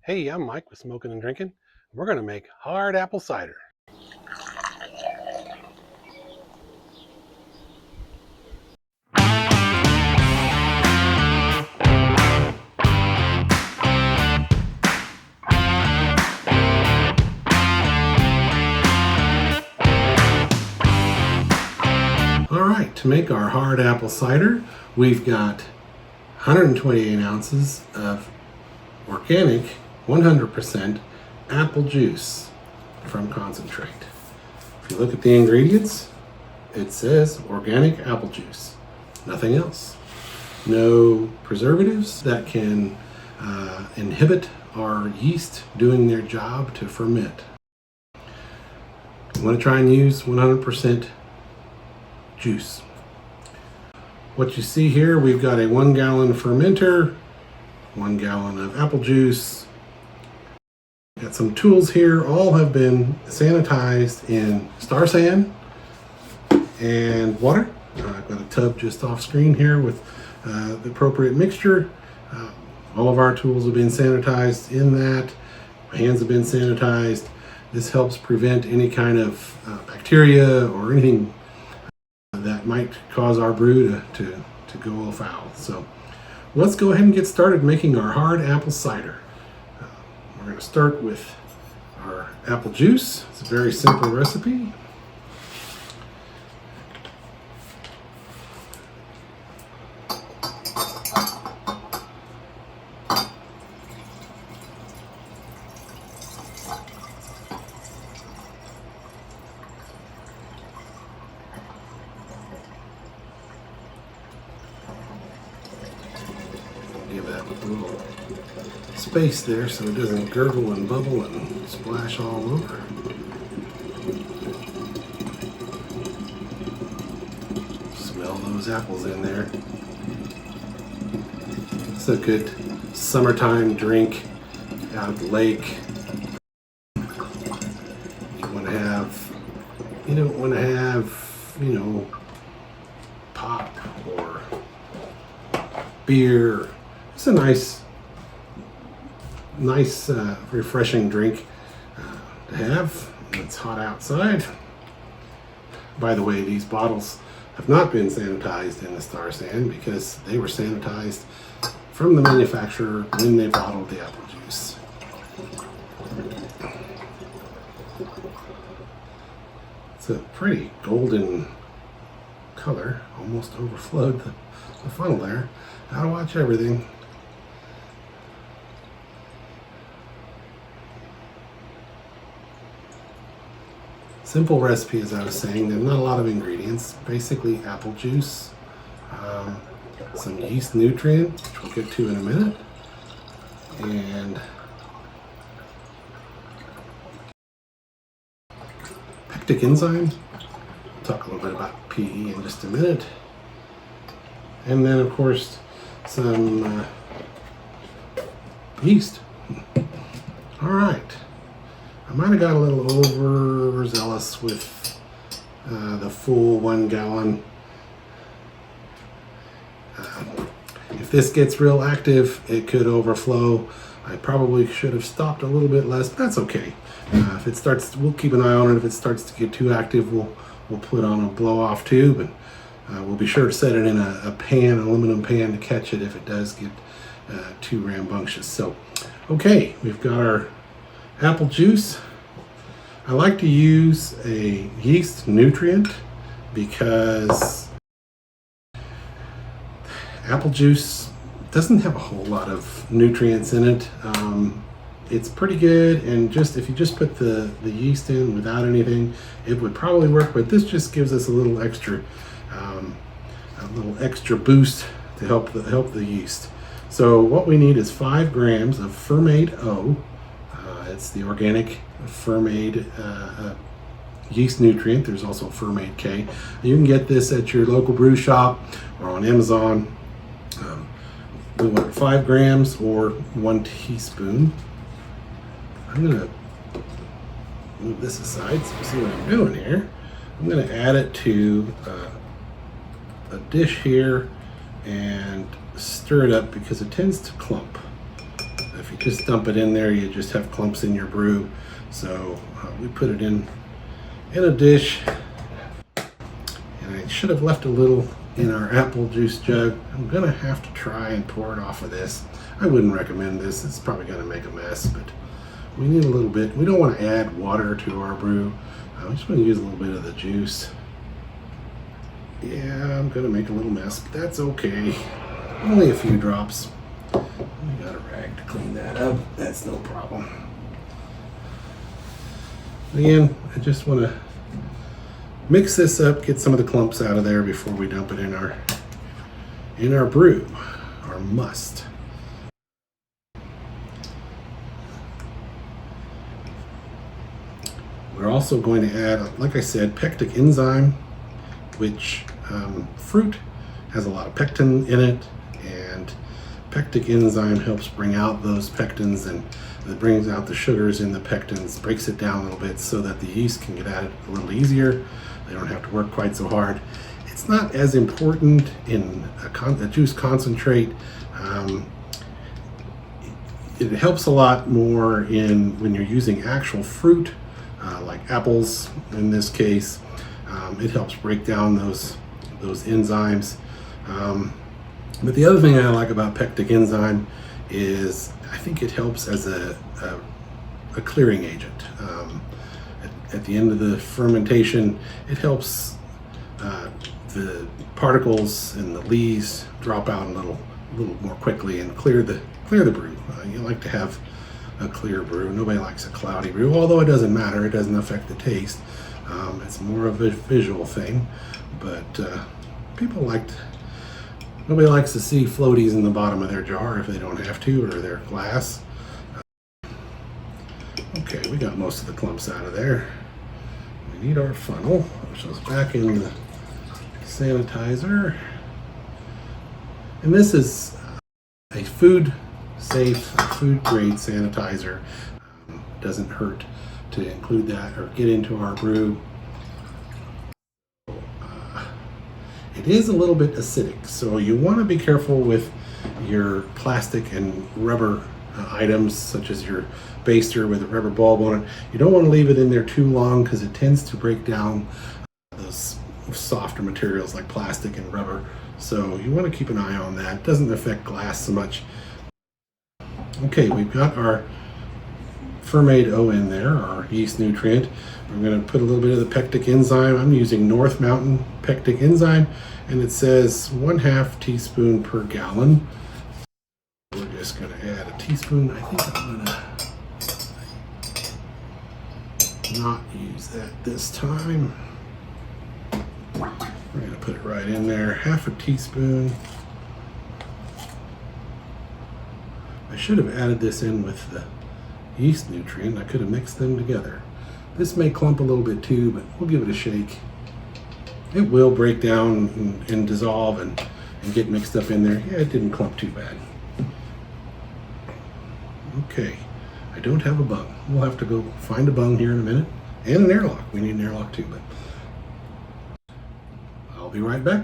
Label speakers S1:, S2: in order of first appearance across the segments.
S1: Hey, I'm Mike with Smokin and Drinkin. We're going to make hard apple cider. All right, to make our hard apple cider, we've got 128 ounces of organic 100% apple juice from concentrate. If you look at the ingredients, it says organic apple juice, nothing else. No preservatives that can inhibit our yeast doing their job to ferment. You want to try and use 100% juice. What you see here, we've got a 1 gallon fermenter, 1 gallon of apple juice. Got some tools here, all have been sanitized in Star San and water. I've got a tub just off screen here with the appropriate mixture. All of our tools have been sanitized in that. My hands have been sanitized. This helps prevent any kind of bacteria or anything that might cause our brew to go afoul. So let's go ahead and get started making our hard apple cider. We're going to start with our apple juice. It's a very simple recipe. Give that a little space there so it doesn't gurgle and bubble and splash all over. Smell those apples in there. It's a good summertime drink out at the lake. You want to have, you don't want to have, pop or beer. It's a nice, refreshing drink to have. It's hot outside. By the way, these bottles have not been sanitized in the Star San because they were sanitized from the manufacturer when they bottled the apple juice. It's a pretty golden color, almost overflowed the funnel there. Gotta watch everything. Simple recipe, as I was saying. There's not a lot of ingredients. Basically apple juice, some yeast nutrient, which we'll get to in a minute, and pectic enzyme. We'll talk a little bit about PE in just a minute. And then, of course, some yeast. All right. I might have got a little overzealous with the full 1 gallon. If this gets real active, it could overflow. I probably should have stopped a little bit less, but that's okay. If it starts, we'll keep an eye on it. If it starts to get too active, we'll put on a blow-off tube, and we'll be sure to set it in a pan, an aluminum pan, to catch it if it does get too rambunctious. So, okay, we've got our apple juice. I like to use a yeast nutrient because apple juice doesn't have a whole lot of nutrients in it. It's pretty good, and if you just put the yeast in without anything, it would probably work, but this just gives us a little extra boost to help the yeast. So what we need is 5 grams of Fermaid O. It's the organic Fermaid yeast nutrient. There's also Fermaid K. You can get this at your local brew shop or on Amazon. We want 5 grams or 1 teaspoon. I'm going to move this aside so you see what I'm doing here. I'm going to add it to a dish here and stir it up because it tends to clump. If you just dump it in there, you just have clumps in your brew. So we put it in a dish, and I should have left a little in our apple juice jug. I'm gonna have to try and pour it off of this. I wouldn't recommend this. It's probably gonna make a mess, but we need a little bit. We don't want to add water to our brew. We just want to use a little bit of the juice. Yeah, I'm gonna make a little mess, but that's okay. Only a few drops. We got a rag to clean that up. That's no problem. Again, I just want to mix this up, get some of the clumps out of there before we dump it in our brew, our must. We're also going to add, like I said, Pectic Enzyme, which fruit has a lot of pectin in it, and Pectic Enzyme helps bring out those pectins, and it brings out the sugars in the pectins, breaks it down a little bit so that the yeast can get at it a little easier. They don't have to work quite so hard. It's not as important in a juice concentrate. It helps a lot more when you're using actual fruit, like apples in this case. It helps break down those enzymes. But the other thing I like about Pectic Enzyme is I think it helps as a clearing agent. At the end of the fermentation, it helps the particles and the lees drop out a little more quickly and clear the brew. You like to have a clear brew. Nobody likes a cloudy brew, although it doesn't matter. It doesn't affect the taste. It's more of a visual thing, but nobody likes to see floaties in the bottom of their jar if they don't have to, or their glass. Okay, we got most of the clumps out of there. We need our funnel, which is back in the sanitizer. And this is a food-safe, food-grade sanitizer. Doesn't hurt to include that or get into our brew. It is a little bit acidic, so you want to be careful with your plastic and rubber items, such as your baster with a rubber bulb on it. You don't want to leave it in there too long because it tends to break down those softer materials like plastic and rubber. So you want to keep an eye on that. It doesn't affect glass so much. Okay, we've got our Fermaid O in there, our yeast nutrient. We're going to put a little bit of the Pectic Enzyme. I'm using North Mountain Pectic Enzyme, and it says 1/2 teaspoon per gallon. We're just going to add a teaspoon. I think I'm going to not use that this time. We're going to put it right in there. 1/2 teaspoon. I should have added this in with the yeast nutrient. I could have mixed them together. This may clump a little bit too, but we'll give it a shake. It will break down and dissolve and get mixed up in there. Yeah, it didn't clump too bad. Okay, I don't have a bung. We'll have to go find a bung here in a minute. And an airlock. We need an airlock too, but I'll be right back.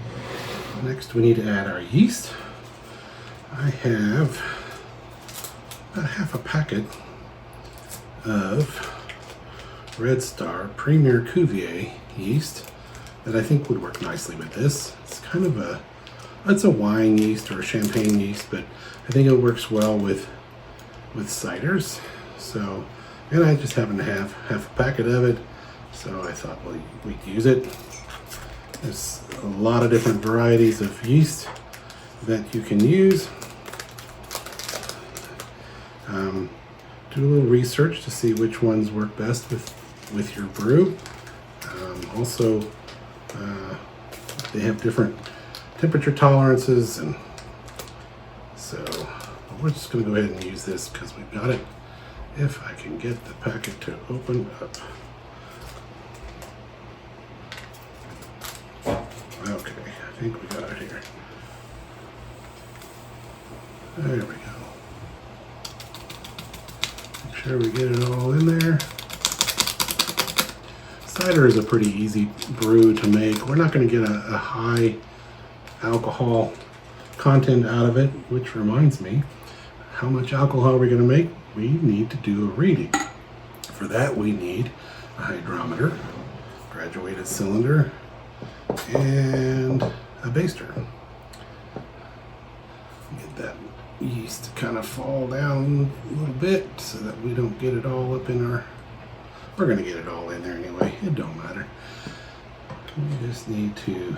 S1: Next, we need to add our yeast. I have about 1/2 packet of Red Star Premier Cuvee yeast that I think would work nicely with this. It's kind of it's a wine yeast or a champagne yeast, but I think it works well with ciders. So, and I just happen to have 1/2 packet of it, so I thought, well, we'd use it. There's a lot of different varieties of yeast that you can use. Do a little research to see which ones work best with your brew. Also, they have different temperature tolerances, and so we're just going to go ahead and use this because we've got it. If I can get the packet to open up. Okay, I think we got it here. There we go. Make sure we get it all in there. Cider is a pretty easy brew to make. We're not going to get a high alcohol content out of it, which reminds me, how much alcohol we're going to make, we need to do a reading. For that, we need a hydrometer, graduated cylinder, and a baster. Get that yeast to kind of fall down a little bit so that we don't get it all up in our... We're going to get it all in there anyway. It don't matter. We just need to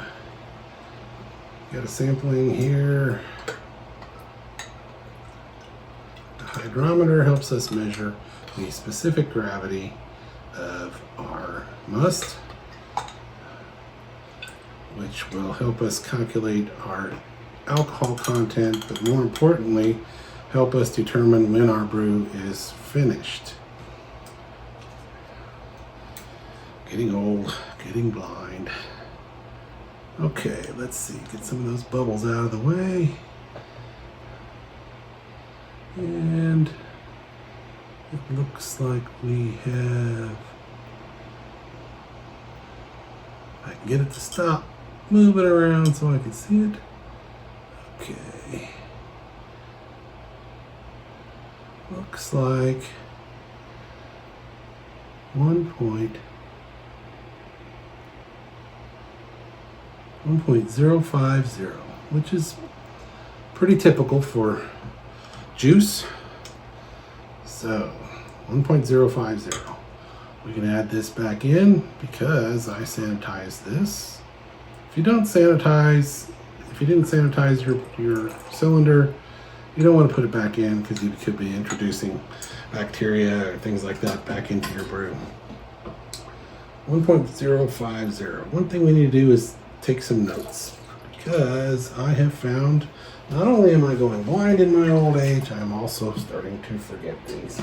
S1: get a sampling here. The hydrometer helps us measure the specific gravity of our must, which will help us calculate our alcohol content, but more importantly, help us determine when our brew is finished. Getting old, getting blind. Okay, let's see, get some of those bubbles out of the way. And it looks like we have... I can get it to stop moving around so I can see it. Okay. Looks like 1.050, which is pretty typical for juice. So 1.050. We can add this back in because I sanitized this. If you don't sanitize, if you didn't sanitize your cylinder, you don't want to put it back in because you could be introducing bacteria or things like that back into your brew. 1.050. One thing we need to do is take some notes, because I have found not only am I going blind in my old age, I'm also starting to forget things.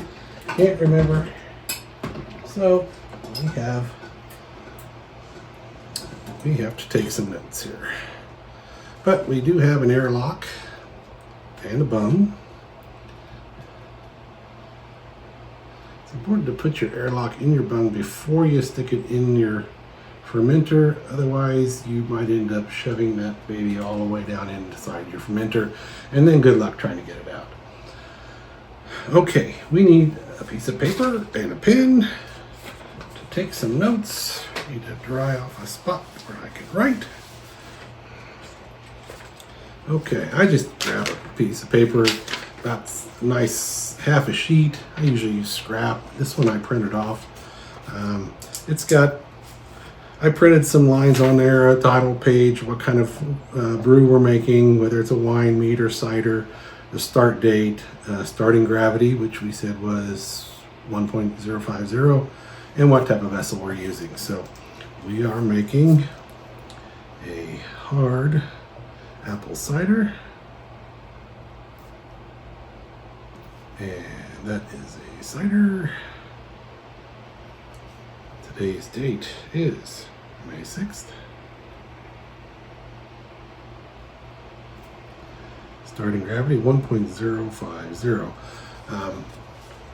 S1: Can't remember. So we have to take some notes here. But we do have an airlock and a bung. It's important to put your airlock in your bung before you stick it in your fermenter. Otherwise, you might end up shoving that baby all the way down inside your fermenter, and then good luck trying to get it out. Okay, we need a piece of paper and a pen to take some notes. I need to dry off a spot where I can write. Okay, I just grab a piece of paper, about a nice half a sheet. I usually use scrap. This one I printed off. I printed some lines on there, a title page, what kind of brew we're making, whether it's a wine, mead, or cider, the start date, starting gravity, which we said was 1.050, and what type of vessel we're using. So we are making a hard apple cider, and that is a cider. Today's date is May 6th. Starting gravity 1.050.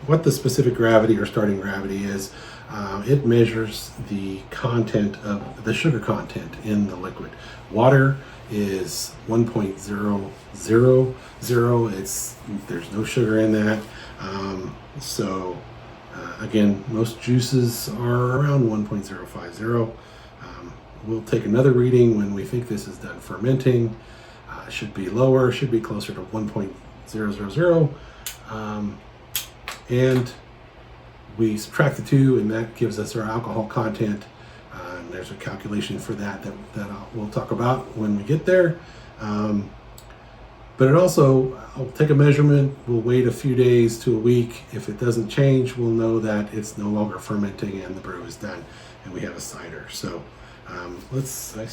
S1: What the specific gravity or starting gravity is, it measures the content of the sugar content in the liquid. Water is 1.000. There's no sugar in that. Again, most juices are around 1.050. We'll take another reading when we think this is done fermenting. Should be lower, should be closer to 1.000. And we subtract the two, and that gives us our alcohol content. And there's a calculation for that we'll talk about when we get there. But it also, I'll take a measurement, we'll wait a few days to a week. If it doesn't change, we'll know that it's no longer fermenting and the brew is done and we have a cider. So I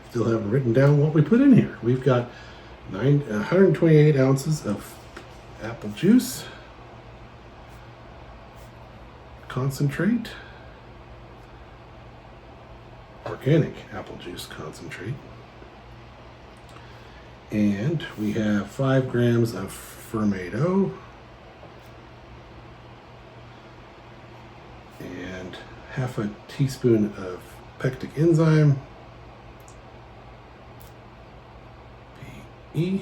S1: still haven't written down what we put in here. We've got 128 ounces of apple juice, concentrate, organic apple juice concentrate. And we have 5 grams of Fermaid O and half a teaspoon of Pectic Enzyme, PE,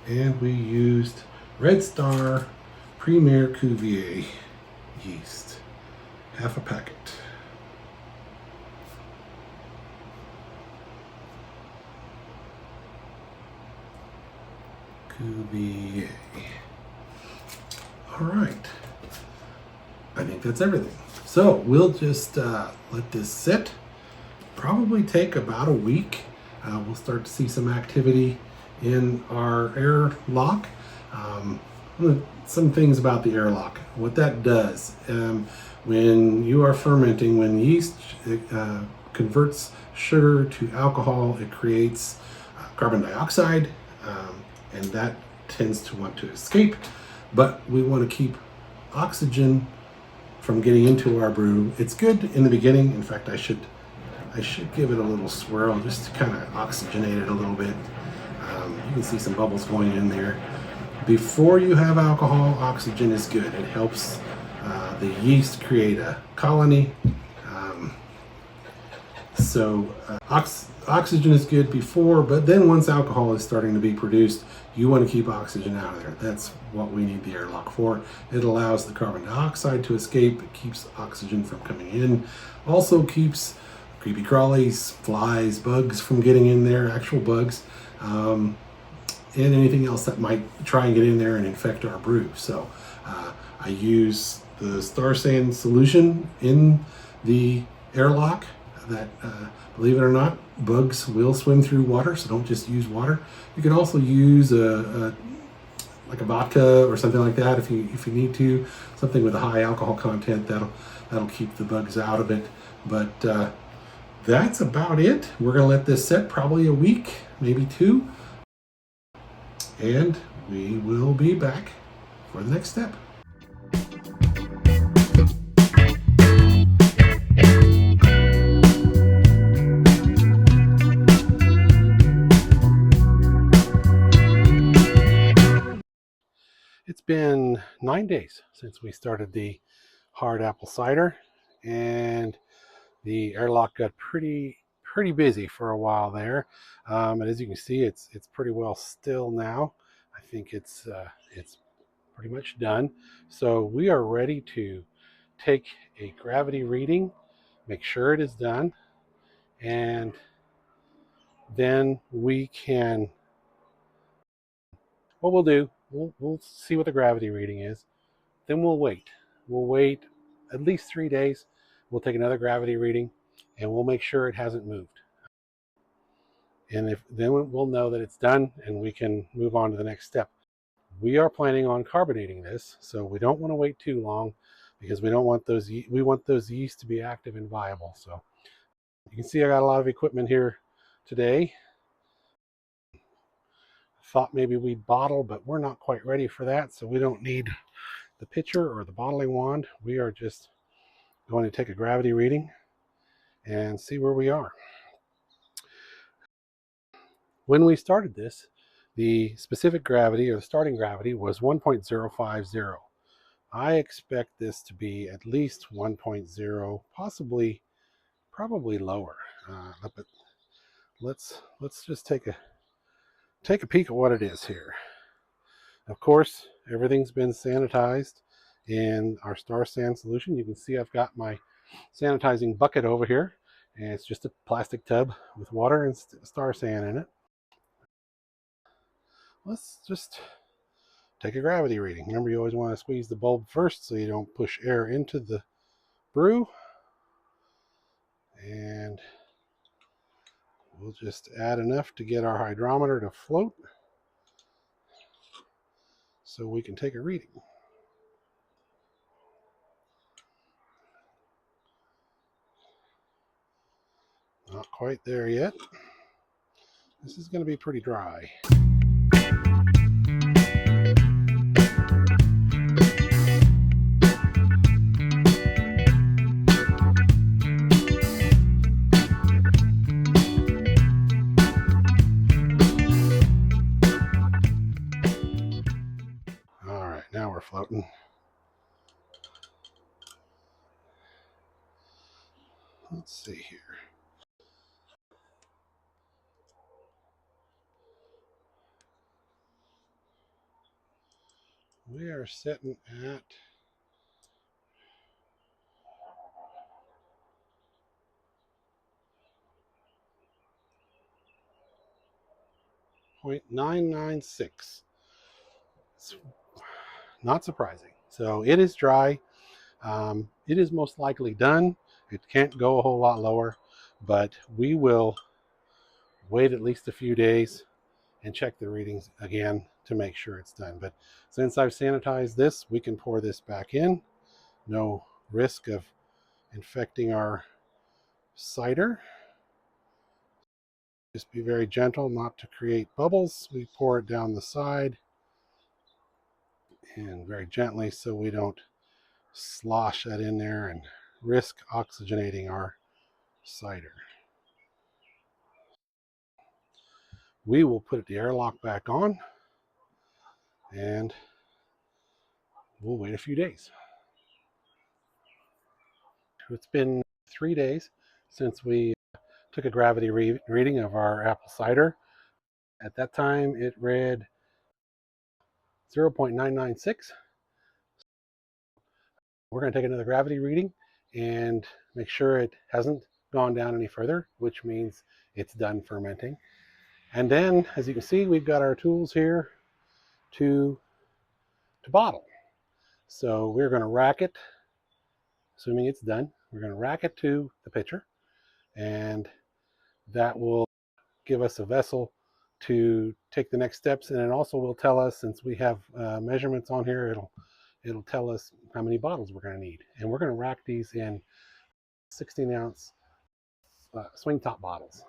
S1: And we used Red Star Premier Cuvee yeast, half a packet. Cuvee. All right. I think that's everything. So we'll just let this sit. Probably take about a week. We'll start to see some activity in our air lock. Some things about the airlock. What that does, when you are fermenting, when yeast converts sugar to alcohol, it creates carbon dioxide, and that tends to want to escape. But we want to keep oxygen from getting into our brew. It's good in the beginning. In fact, I should give it a little swirl just to kind of oxygenate it a little bit. You can see some bubbles going in there. Before you have alcohol, oxygen is good. It helps the yeast create a colony. Oxygen is good before, but then once alcohol is starting to be produced, you want to keep oxygen out of there. That's what we need the airlock for. It allows the carbon dioxide to escape. It keeps oxygen from coming in. Also keeps creepy crawlies, flies, bugs from getting in there, actual bugs, and anything else that might try and get in there and infect our brew. So I use the Star San solution in the airlock. That, believe it or not, bugs will swim through water, so don't just use water. You can also use like a vodka or something like that if you need to, something with a high alcohol content that'll keep the bugs out of it. But that's about it. We're gonna let this set probably a week, maybe two, and we will be back for the next step. It's been 9 days since we started the hard apple cider, and the airlock got pretty busy for a while there. And as you can see, it's pretty well still now. I think it's pretty much done. So we are ready to take a gravity reading, make sure it is done, and then we can, what we'll do, we'll see what the gravity reading is. Then we'll wait. We'll wait at least 3 days. We'll take another gravity reading, and we'll make sure it hasn't moved. And then we'll know that it's done, and we can move on to the next step. We are planning on carbonating this, so we don't want to wait too long because we want those yeast to be active and viable. So you can see I got a lot of equipment here today. Thought maybe we'd bottle, but we're not quite ready for that, so we don't need the pitcher or the bottling wand. We are just going to take a gravity reading and see where we are. When we started this, the specific gravity or the starting gravity was 1.050. I expect this to be at least 1.0, possibly, probably lower. But let's just take a peek at what it is here. Of course, everything's been sanitized in our Star San solution. You can see I've got my sanitizing bucket over here, and it's just a plastic tub with water and Star San in it. Let's just take a gravity reading. Remember, you always want to squeeze the bulb first so you don't push air into the brew. And we'll just add enough to get our hydrometer to float so we can take a reading. Not quite there yet. This is going to be pretty dry. All right, now we're floating. Let's see here. We are sitting at 0.996. It's not surprising. So it is dry. It is most likely done. It can't go a whole lot lower, but we will wait at least a few days and check the readings again to make sure it's done. But since I've sanitized this, we can pour this back in. No risk of infecting our cider. Just be very gentle not to create bubbles. We pour it down the side and very gently so we don't slosh that in there and risk oxygenating our cider. We will put the airlock back on and we'll wait a few days. It's been 3 days since we took a gravity reading of our apple cider. At that time, it read 0.996. We're going to take another gravity reading and make sure it hasn't gone down any further, which means it's done fermenting. And then, as you can see, we've got our tools here to bottle. So we're going to rack it, assuming it's done. We're going to rack it to the pitcher, and that will give us a vessel to take the next steps. And it also will tell us, since we have measurements on here, it'll tell us how many bottles we're going to need. And we're going to rack these in 16-ounce swing top bottles.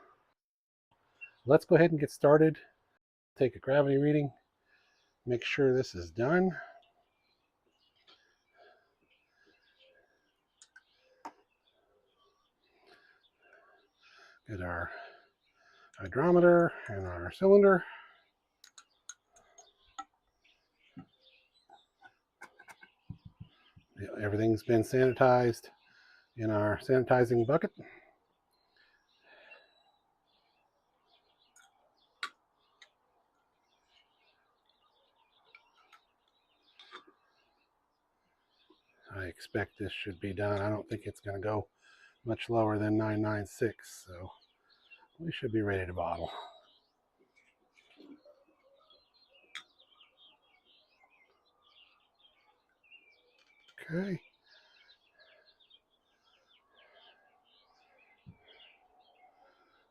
S1: Let's go ahead and get started. Take a gravity reading, make sure this is done. Get our hydrometer and our cylinder. Everything's been sanitized in our sanitizing bucket. I expect this should be done. I don't think it's going to go much lower than 996, so we should be ready to bottle. Okay.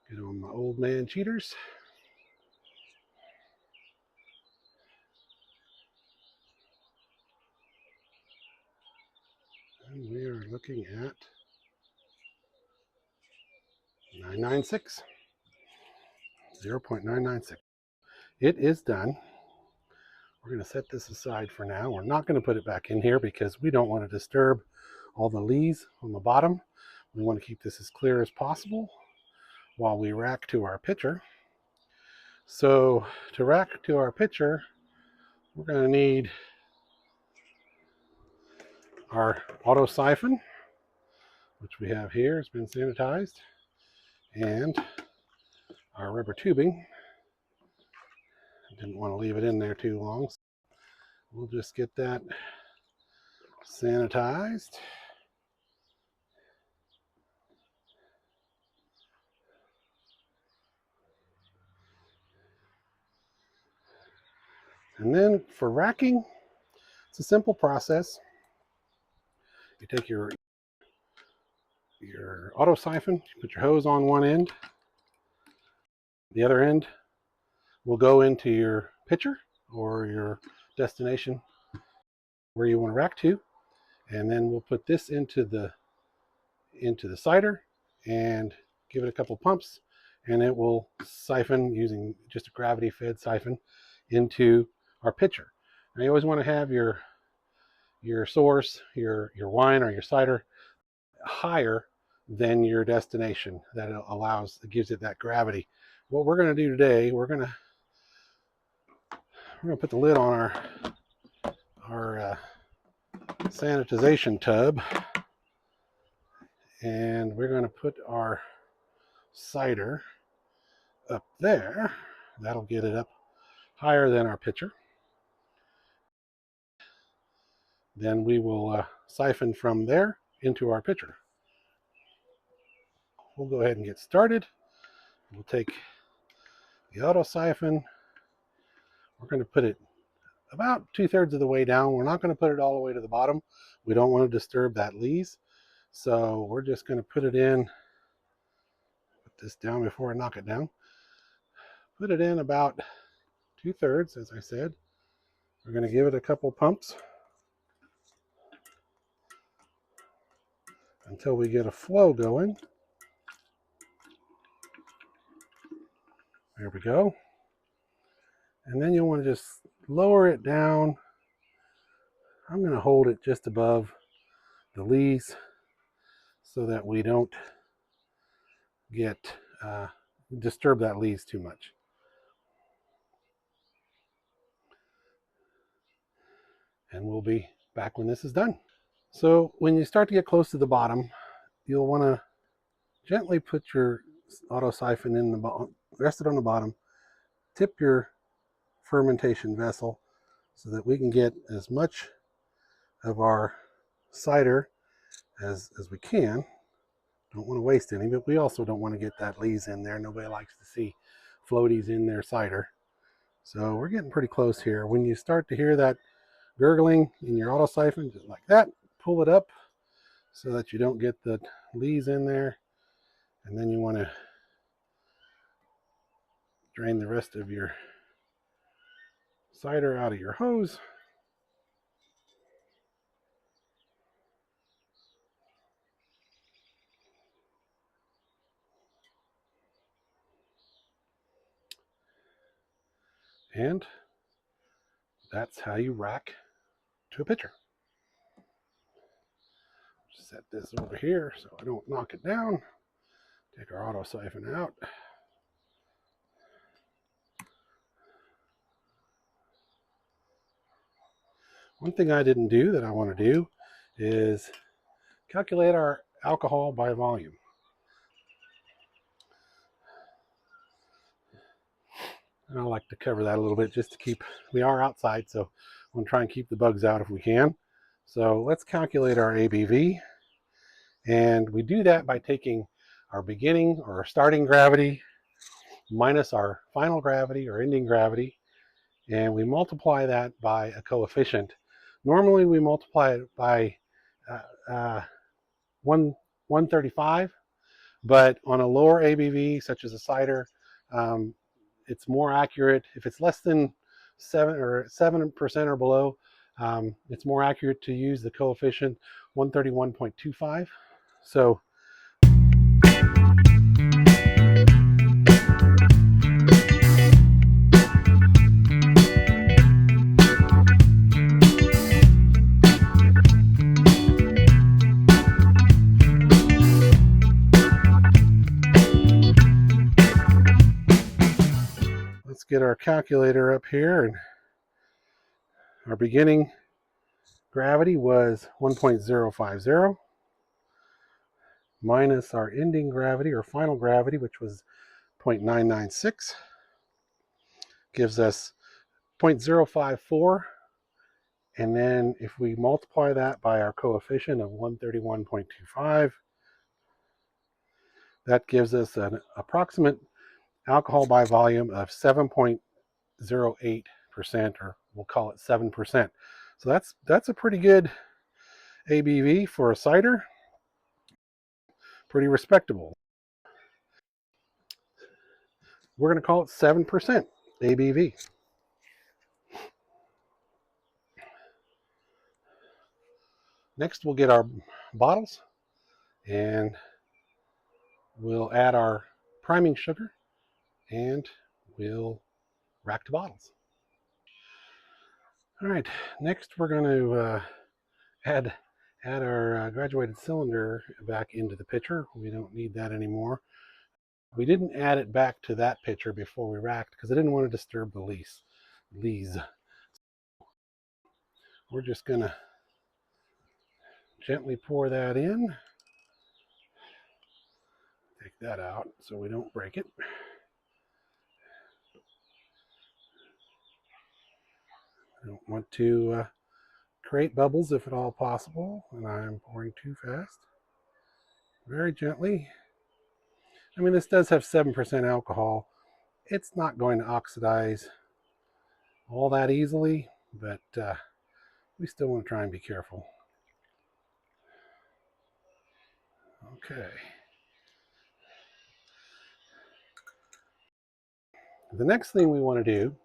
S1: Get on my old man cheaters. And we are looking at 996. 0.996. It is done. We're going to set this aside for now. We're not going to put it back in here because we don't want to disturb all the lees on the bottom. We want to keep this as clear as possible while we rack to our pitcher. So to rack to our pitcher, we're going to need our auto siphon, which we have here. It's been sanitized, and our rubber tubing. I didn't want to leave it in there too long, so we'll just get that sanitized. And then for racking, it's a simple process. You take your auto siphon, you put your hose on one end, the other end will go into your pitcher or your destination where you want to rack to, and then we'll put this into the cider and give it a couple pumps, and it will siphon using just a gravity fed siphon into our pitcher. Now you always want to have your source, your wine or your cider higher than your destination. That gives it that gravity. What we're going to do today, we're going to put the lid on our sanitization tub, and we're going to put our cider up there. That'll get it up higher than our pitcher. Then we will siphon from there into our pitcher. We'll go ahead and get started. We'll take the auto siphon. We're going to put it about 2/3 of the way down. We're not going to put it all the way to the bottom. We don't want to disturb that lees. So we're just going to put it in, put this down before I knock it down. Put it in about 2/3, as I said. We're going to give it a couple pumps until we get a flow going. There we go. And then you'll want to just lower it down. I'm going to hold it just above the lees so that we don't get disturb that lees too much. And we'll be back when this is done. So when you start to get close to the bottom, you'll want to gently put your auto siphon in the bottom, rest it on the bottom, tip your fermentation vessel so that we can get as much of our cider as we can. Don't want to waste any, but we also don't want to get that lees in there. Nobody likes to see floaties in their cider. So we're getting pretty close here. When you start to hear that gurgling in your auto siphon, just like that, pull it up so that you don't get the lees in there. And then you want to drain the rest of your cider out of your hose. And that's how you rack to a pitcher. Set this over here so I don't knock it down. Take our auto siphon out. One thing I didn't do that I want to do is calculate our alcohol by volume. And I like to cover that a little bit just to keep, we are outside, so I'm going to try and keep the bugs out if we can. So let's calculate our ABV. And we do that by taking our beginning or our starting gravity minus our final gravity or ending gravity, and we multiply that by a coefficient. Normally we multiply it by 135, but on a lower ABV, such as a cider, it's more accurate. If it's less than 7% or below, it's more accurate to use the coefficient 131.25. So let's get our calculator up here, and our beginning gravity was 1.050 minus our ending gravity or final gravity, which was 0.996, gives us 0.054. And then if we multiply that by our coefficient of 131.25, that gives us an approximate alcohol by volume of 7.08%, or we'll call it 7%. So that's a pretty good ABV for a cider. Pretty respectable. We're going to call it 7% ABV. Next, we'll get our bottles and we'll add our priming sugar and we'll rack to bottles. All right, next we're going to add our graduated cylinder back into the pitcher. We don't need that anymore. We didn't add it back to that pitcher before we racked because I didn't want to disturb the lees. We're just going to gently pour that in. Take that out so we don't break it. I don't want to create bubbles if at all possible, and I'm pouring too fast. Very gently. I mean, this does have 7% alcohol. It's not going to oxidize all that easily, but we still want to try and be careful. Okay. The next thing we want to do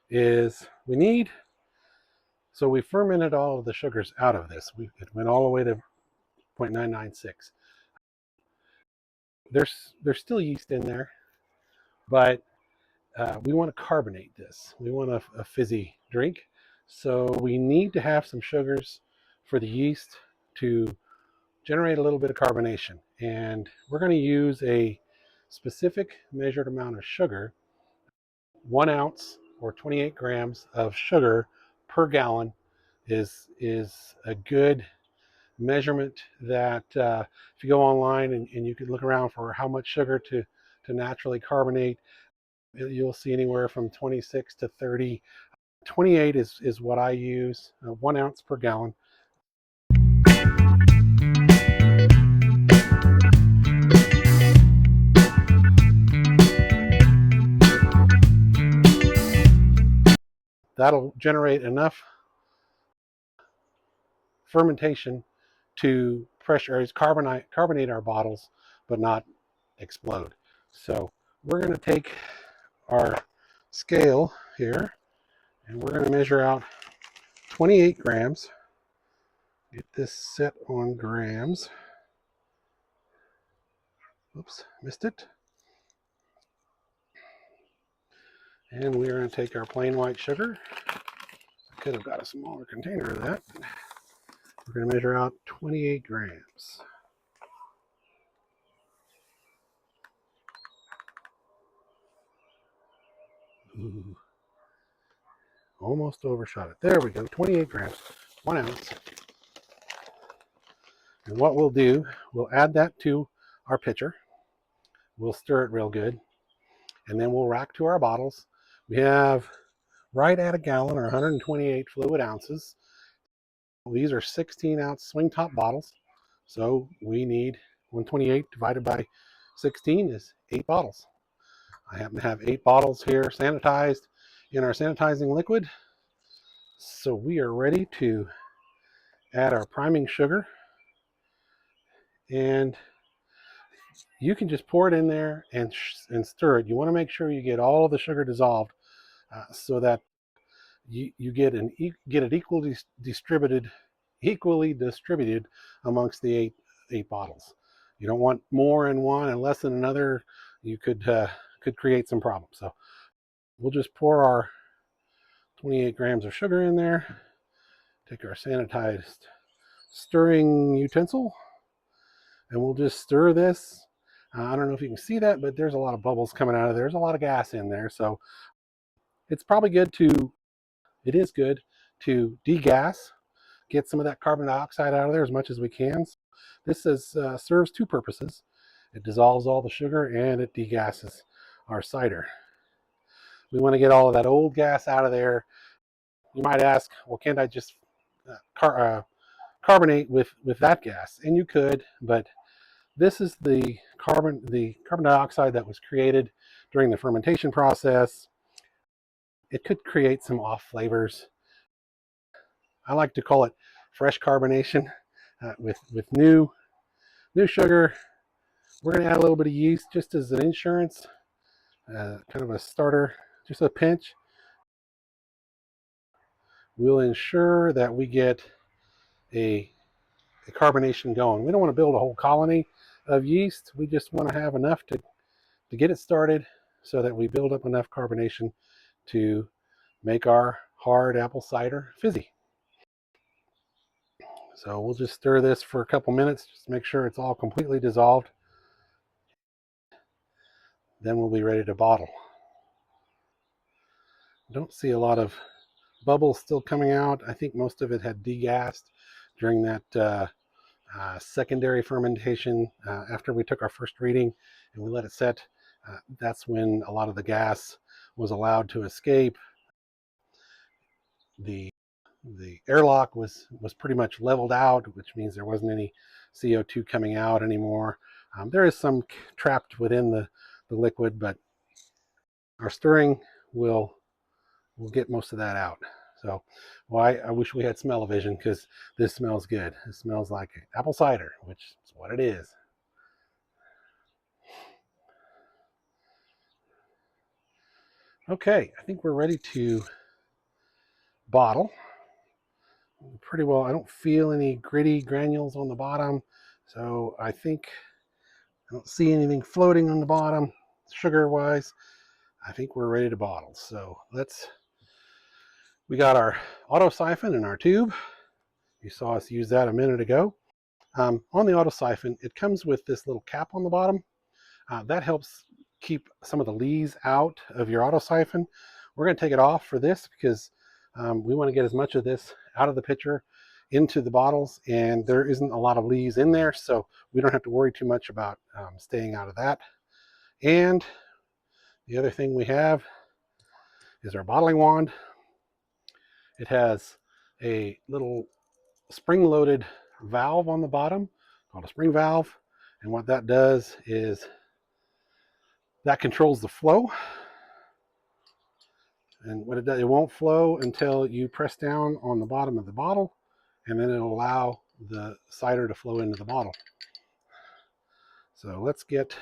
S1: is so we fermented all of the sugars out of this. It went all the way to 0.996. There's still yeast in there, but we want to carbonate this. We want a fizzy drink. So we need to have some sugars for the yeast to generate a little bit of carbonation. And we're going to use a specific measured amount of sugar, 1 ounce or 28 grams of sugar per gallon is a good measurement that if you go online and you could look around for how much sugar to naturally carbonate, you'll see anywhere from 26 to 30. 28 is what I use, 1 ounce per gallon. That'll generate enough fermentation to pressurize, carbonate our bottles, but not explode. So we're going to take our scale here and we're going to measure out 28 grams. Get this set on grams. Oops, missed it. And we're going to take our plain white sugar. I could have got a smaller container of that. We're going to measure out 28 grams. Ooh, almost overshot it. There we go, 28 grams, 1 ounce. And what we'll do, we'll add that to our pitcher. We'll stir it real good. And then we'll rack to our bottles. We have right at a gallon or 128 fluid ounces. These are 16-ounce swing top bottles. So we need 128 divided by 16 is 8 bottles. I happen to have 8 bottles here sanitized in our sanitizing liquid. So we are ready to add our priming sugar. And you can just pour it in there and stir it. You want to make sure you get all of the sugar dissolved so that you get it equally distributed amongst the eight bottles. You don't want more in one and less in another. You could create some problems. So we'll just pour our 28 grams of sugar in there. Take our sanitized stirring utensil, and we'll just stir this. I don't know if you can see that, but there's a lot of bubbles coming out of there. There's a lot of gas in there, so it's probably good to. It is good to degas, get some of that carbon dioxide out of there as much as we can. This serves 2 purposes. It dissolves all the sugar and it degasses our cider. We want to get all of that old gas out of there. You might ask, well, can't I just carbonate with that gas? And you could, but this is the carbon dioxide that was created during the fermentation process. It could create some off flavors. I like to call it fresh carbonation with new sugar. We're going to add a little bit of yeast just as an insurance, kind of a starter, just a pinch. We'll ensure that we get a carbonation going. We don't want to build a whole colony of yeast. We just want to have enough to get it started so that we build up enough carbonation to make our hard apple cider fizzy. So we'll just stir this for a couple minutes, just to make sure it's all completely dissolved. Then we'll be ready to bottle. Don't see a lot of bubbles still coming out. I think most of it had degassed during that secondary fermentation after we took our first reading and we let it set. That's when a lot of the gas was allowed to escape. The
S2: the airlock was pretty much leveled out, which means there wasn't any CO2 coming out anymore. There is some trapped within the liquid, but our stirring will get most of that out. So, well, I wish we had smell-o-vision, because this smells good. It smells like apple cider, which is what it is. Okay, I think we're ready to bottle. Pretty well. I don't feel any gritty granules on the bottom, so I think I don't see anything floating on the bottom sugar-wise. I think we're ready to bottle. So we got our auto siphon in our tube. You saw us use that a minute ago. On the auto siphon, it comes with this little cap on the bottom. That helps keep some of the lees out of your auto siphon. We're going to take it off for this because we want to get as much of this out of the pitcher into the bottles, and there isn't a lot of lees in there, so we don't have to worry too much about staying out of that. And the other thing we have is our bottling wand. It has a little spring-loaded valve on the bottom called a spring valve, and what that does is that controls the flow. And what it does, it won't flow until you press down on the bottom of the bottle, and then it'll allow the cider to flow into the bottle. So let's get,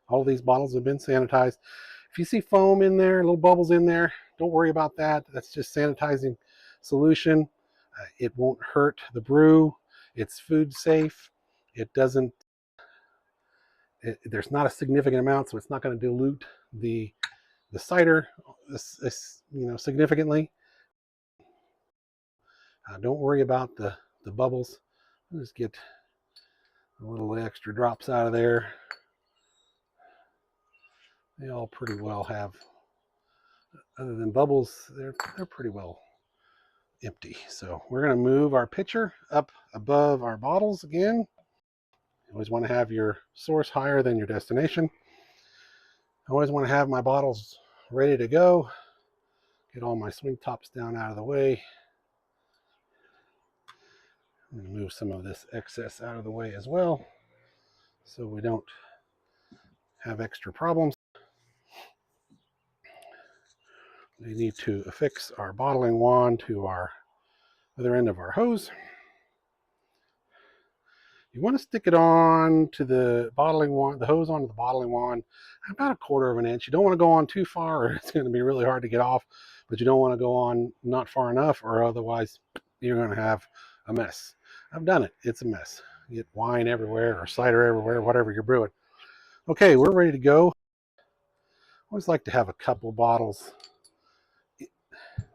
S2: all of these bottles have been sanitized. If you see foam in there, little bubbles in there, don't worry about that. That's just sanitizing solution. It won't hurt the brew. It's food safe. It doesn't, there's not a significant amount, so it's not going to dilute the cider significantly. Don't worry about the bubbles. I'll just get a little extra drops out of there. They all pretty well have, other than bubbles, they're pretty well empty. So we're going to move our pitcher up above our bottles again. You always want to have your source higher than your destination. I always want to have my bottles ready to go. Get all my swing tops down out of the way. I'm going to move some of this excess out of the way as well, so we don't have extra problems. We need to affix our bottling wand to our other end of our hose. You want to stick it on to the bottling wand, the hose onto the bottling wand, about 1/4 of an inch. You don't want to go on too far, or it's going to be really hard to get off, but you don't want to go on not far enough, or otherwise you're going to have a mess. I've done it. It's a mess. You get wine everywhere or cider everywhere, whatever you're brewing. Okay, we're ready to go. I always like to have a couple bottles,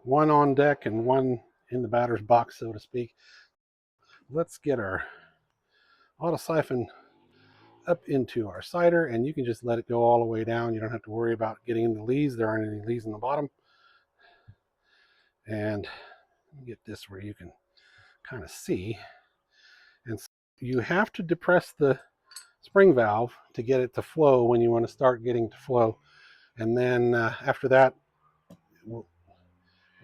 S2: one on deck and one in the batter's box, so to speak. Let's get our auto siphon up into our cider, and you can just let it go all the way down. You don't have to worry about getting in the lees. There aren't any lees in the bottom. And get this where you can kind of see. And you have to depress the spring valve to get it to flow when you want to start getting to flow. And then after that, we'll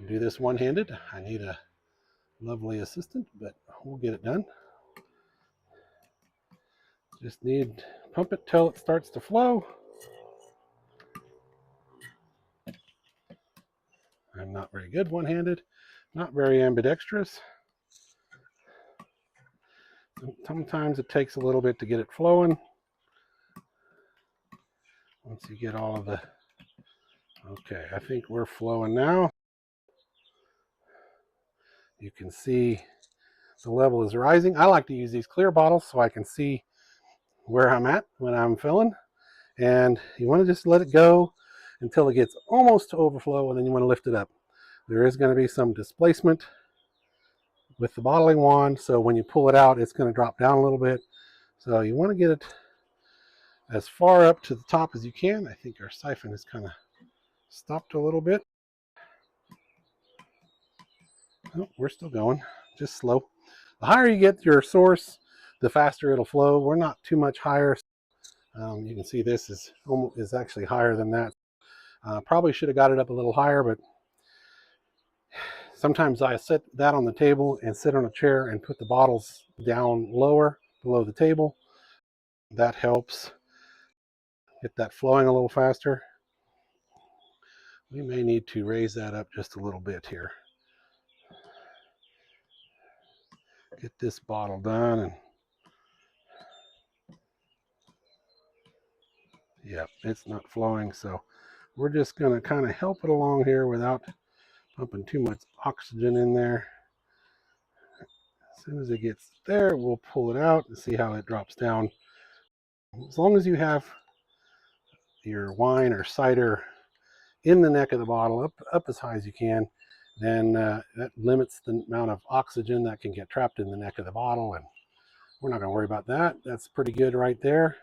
S2: do this one-handed. I need a lovely assistant, but we'll get it done. Just need pump it till it starts to flow. I'm not very good one-handed, not very ambidextrous. Sometimes it takes a little bit to get it flowing. Once you get all of the, okay, I think we're flowing now. You can see the level is rising. I like to use these clear bottles so I can see where I'm at when I'm filling. And you want to just let it go until it gets almost to overflow, and then you want to lift it up. There is going to be some displacement with the bottling wand, so when you pull it out, it's going to drop down a little bit. So you want to get it as far up to the top as you can. I think our siphon is kind of stopped a little bit. Oh, we're still going, just slow. The higher you get your source, the faster it'll flow. We're not too much higher. You can see this is actually higher than that. Probably should have got it up a little higher, but Sometimes I set that on the table and sit on a chair and put the bottles down lower below the table. That helps get that flowing a little faster. We may need to raise that up just a little bit here. Get this bottle done, and yep, it's not flowing, so we're just going to kind of help it along here without pumping too much oxygen in there. As soon as it gets there, we'll pull it out and see how it drops down. As long as you have your wine or cider in the neck of the bottle, up as high as you can, then that limits the amount of oxygen that can get trapped in the neck of the bottle, and we're not going to worry about that. That's pretty good right there.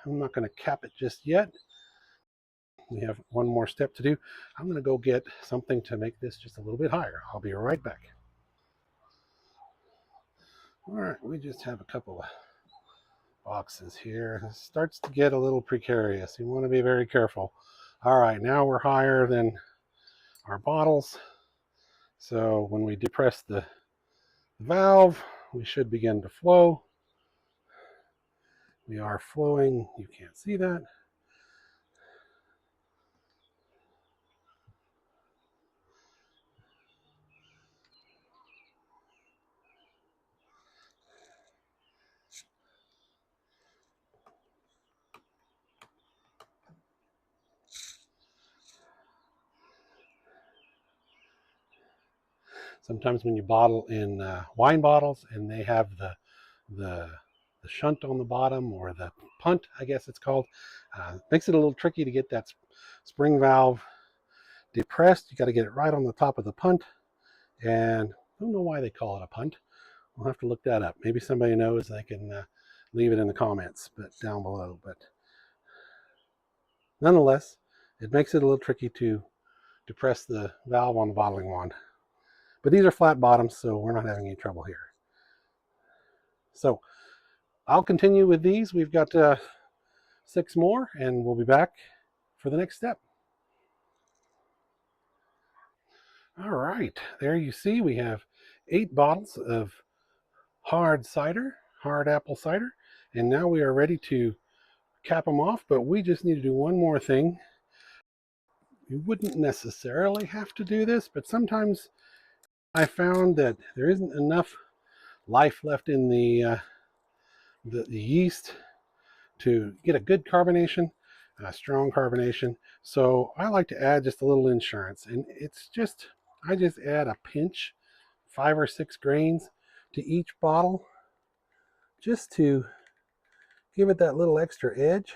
S2: I'm not going to cap it just yet. We have one more step to do. I'm going to go get something to make this just a little bit higher. I'll be right back. All right, we just have a couple of boxes here. It starts to get a little precarious. You want to be very careful. All right, now we're higher than our bottles. So when we depress the valve, we should begin to flow. We are flowing. You can't see that. Sometimes when you bottle in wine bottles and they have the shunt on the bottom, or the punt, I guess it's called, makes it a little tricky to get that spring valve depressed. You got to get it right on the top of the punt, and I don't know why they call it a punt. We'll have to look that up. Maybe somebody knows. They can leave it in the comments, but down below. But nonetheless, it makes it a little tricky to depress the valve on the bottling wand. But these are flat bottoms, so we're not having any trouble here. So I'll continue with these. We've got 6 more, and we'll be back for the next step. All right, there you see we have 8 bottles of hard cider, hard apple cider, and now we are ready to cap them off, but we just need to do one more thing. You wouldn't necessarily have to do this, but sometimes I found that there isn't enough life left in the yeast to get a good carbonation, a strong carbonation. So I like to add just a little insurance, and I just add a pinch, 5 or 6 grains to each bottle, just to give it that little extra edge.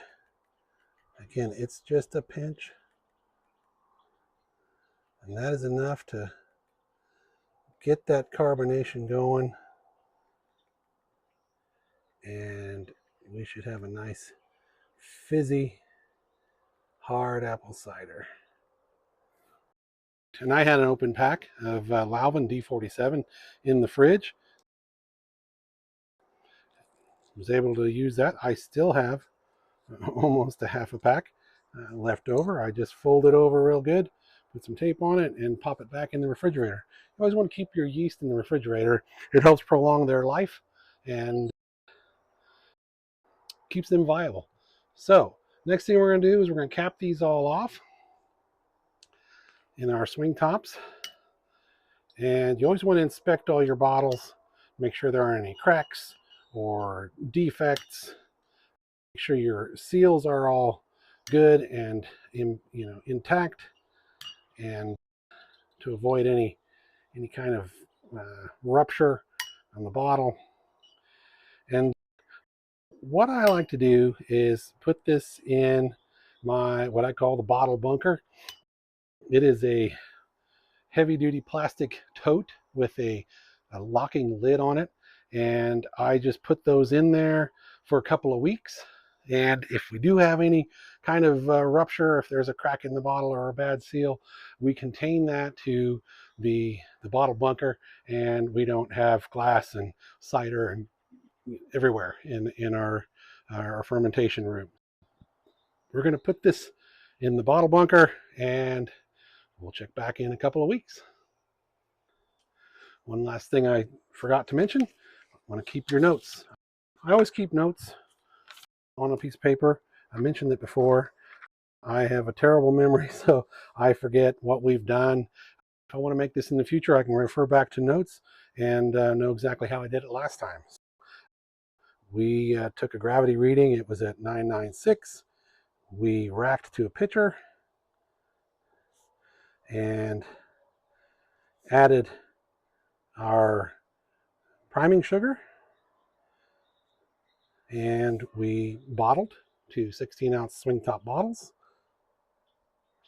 S2: Again, it's just a pinch, and that is enough to get that carbonation going, and we should have a nice fizzy hard apple cider. And I had an open pack of Lalvin D47 in the fridge. Was able to use that. I still have almost a half a pack left over. I just fold it over real good, put some tape on it, and pop it back in the refrigerator. You always want to keep your yeast in the refrigerator. It helps prolong their life and keeps them viable. So next thing we're going to do is we're going to cap these all off in our swing tops. And you always want to inspect all your bottles, make sure there aren't any cracks or defects. Make sure your seals are all good and intact, and to avoid any kind of rupture on the bottle. And what I like to do is put this in what I call the bottle bunker. It is a heavy duty plastic tote with a locking lid on it, and I just put those in there for a couple of weeks. And if we do have any kind of rupture, if there's a crack in the bottle or a bad seal, we contain that to the bottle bunker, and we don't have glass and cider and everywhere in our fermentation room. We're going to put this in the bottle bunker, and we'll check back in a couple of weeks. One last thing I forgot to mention, I want to keep your notes. I always keep notes on a piece of paper. I mentioned it before. I have a terrible memory, so I forget what we've done. If I want to make this in the future, I can refer back to notes and know exactly how I did it last time. We took a gravity reading. It was at 996. We racked to a pitcher and added our priming sugar, and we bottled to 16-ounce swing top bottles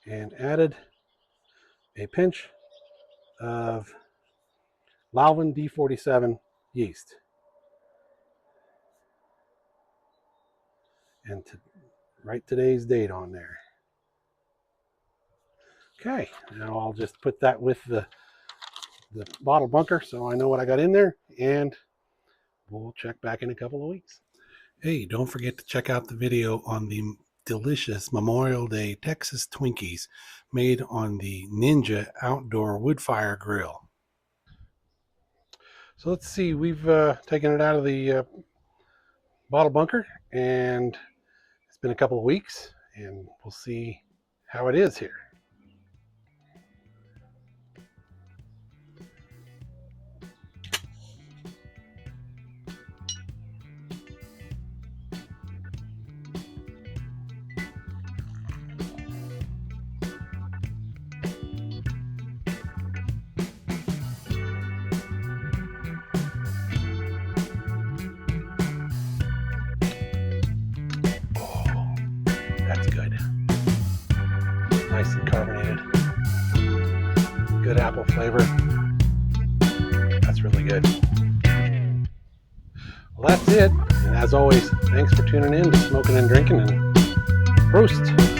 S2: and added a pinch of Lalvin D47 yeast. And to write today's date on there. Okay, now I'll just put that with the bottle bunker so I know what I got in there, and we'll check back in a couple of weeks. Hey, don't forget to check out the video on the delicious Memorial Day Texas Twinkies made on the Ninja outdoor wood fire grill. So let's see, we've taken it out of the bottle bunker, and it's been a couple of weeks, and we'll see how it is here. That's good. Nice and carbonated. Good apple flavor. That's really good. Well, that's it. And as always, thanks for tuning in to Smokin' and Drinkin', and Prost.